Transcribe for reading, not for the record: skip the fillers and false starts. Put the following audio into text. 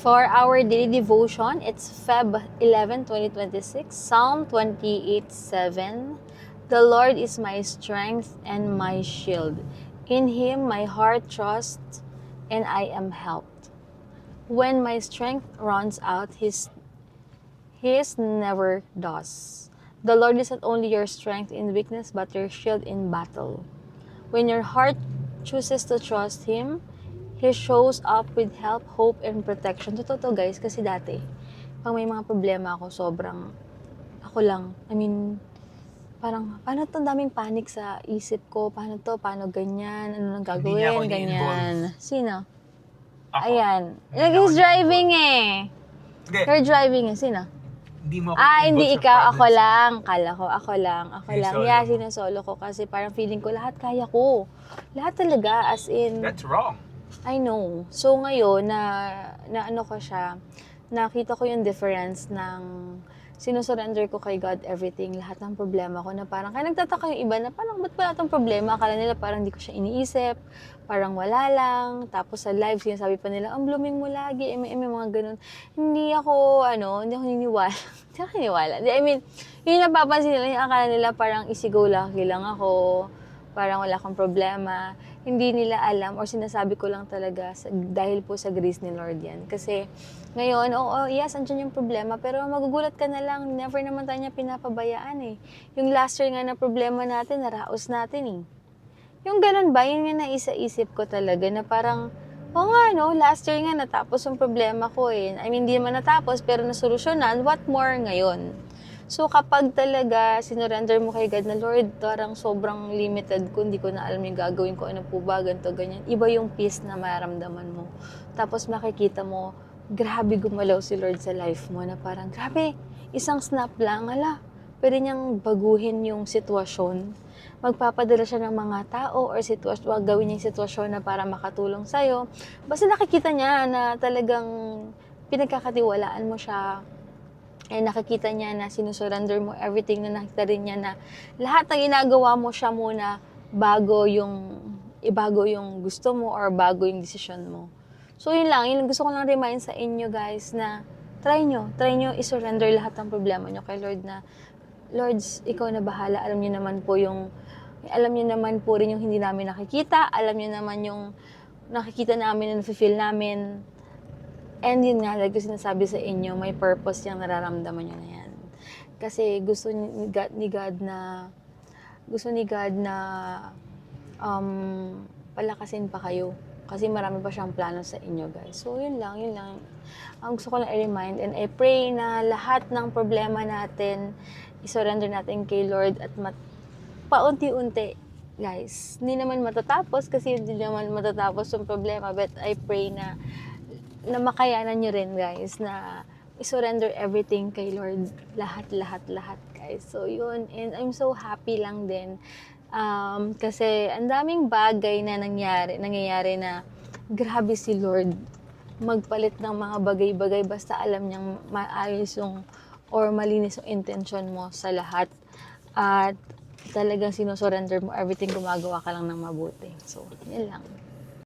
For our daily devotion, it's Feb 11, 2026, Psalm 28:7. The Lord is my strength and my shield. In Him my heart trusts, and I am helped. When my strength runs out, His never does. The Lord is not only your strength in weakness, but your shield in battle. When your heart chooses to trust Him, He shows up with help, hope, and protection. Totoo to guys, kasi dati, pag may mga problema ako, sobrang, ako lang, parang, paano to, daming panic sa isip ko, paano to, paano ganyan, ano nang Hindi niya ako gagawin, ganyan. Sino? Ako. Ayan. Hindi Like, ako he's ni-involve. driving eh. Hindi. You're driving eh, sino? Hindi mo ako Hindi involved sa ikaw, ako problems. lang. Kala ko, ako lang. Sinisolo Yeah, mo. sinusolo ko kasi parang feeling ko lahat kaya ko. Lahat talaga, as in, That's wrong. I know. So ngayon, na ano ko siya, nakita ko yung difference ng sinusurrender ko kay God everything, lahat ng problema ko na parang, kaya nagtataka yung iba na parang, ba't wala itong problema? Akala nila parang hindi ko siya iniisip, parang wala lang. Tapos sa live, sinasabi pa nila, ang blooming mo lagi, may mga ganun. Hindi ako naniniwala. Hindi ako naniniwala. Yung napapansin nila, yung akala nila parang easy-go lucky lang ako, parang wala akong problema. Hindi nila alam or sinasabi ko lang talaga dahil po sa grace ni Lord yan. Kasi ngayon, yes, andyan yung problema, pero magugulat ka na lang, never naman tayo niya pinapabayaan eh. Yung last year nga na problema natin, naraos natin eh. Yung ganun ba, yun nga naisa-isip ko talaga na parang, last year nga natapos yung problema ko eh. Hindi naman natapos, pero nasolusyonan, what more ngayon? So, kapag talaga sinurrender mo kay God na, Lord, parang sobrang limited ko, hindi ko na alam yung gagawin ko, ano po ba, ganito, ganyan. Iba yung peace na maramdaman mo. Tapos makikita mo, grabe gumalaw si Lord sa life mo, na parang, grabe, isang snap lang, pwede niyang baguhin yung sitwasyon. Magpapadala siya ng mga tao or gawin niya yung sitwasyon na para makatulong sa'yo. Basta nakikita niya na talagang pinagkakatiwalaan mo siya. Nakikita niya na sinusurrender mo everything, na nakita rin niya na lahat ng ginagawa mo siya muna bago yung gusto mo or bago yung desisyon mo. So yun lang, yun gusto ko lang remind sa inyo guys na try nyo isurrender lahat ng problema nyo kay Lord na, Lord, ikaw na bahala, alam niyo naman po rin yung hindi namin nakikita, alam niyo naman yung nakikita namin, na nafe-feel namin. And yun nga, like ko sinasabi sa inyo, may purpose yung nararamdaman nyo na yan. Kasi gusto ni God na palakasin pa kayo. Kasi marami pa siyang plano sa inyo, guys. So, yun lang. Ang gusto ko lang i-remind, and I pray na lahat ng problema natin, isurrender natin kay Lord at paunti-unti, guys. Hindi naman matatapos kasi hindi naman matatapos yung problema, but I pray na makayanan nyo rin guys na i-surrender everything kay Lord, lahat guys. So yun, and I'm so happy lang din kasi ang daming bagay na nangyayari na grabe si Lord magpalit ng mga bagay-bagay basta alam niyang maayos yung or malinis yung intention mo sa lahat at talagang sinusurrender mo everything, gumagawa ka lang ng mabuti. So yun lang.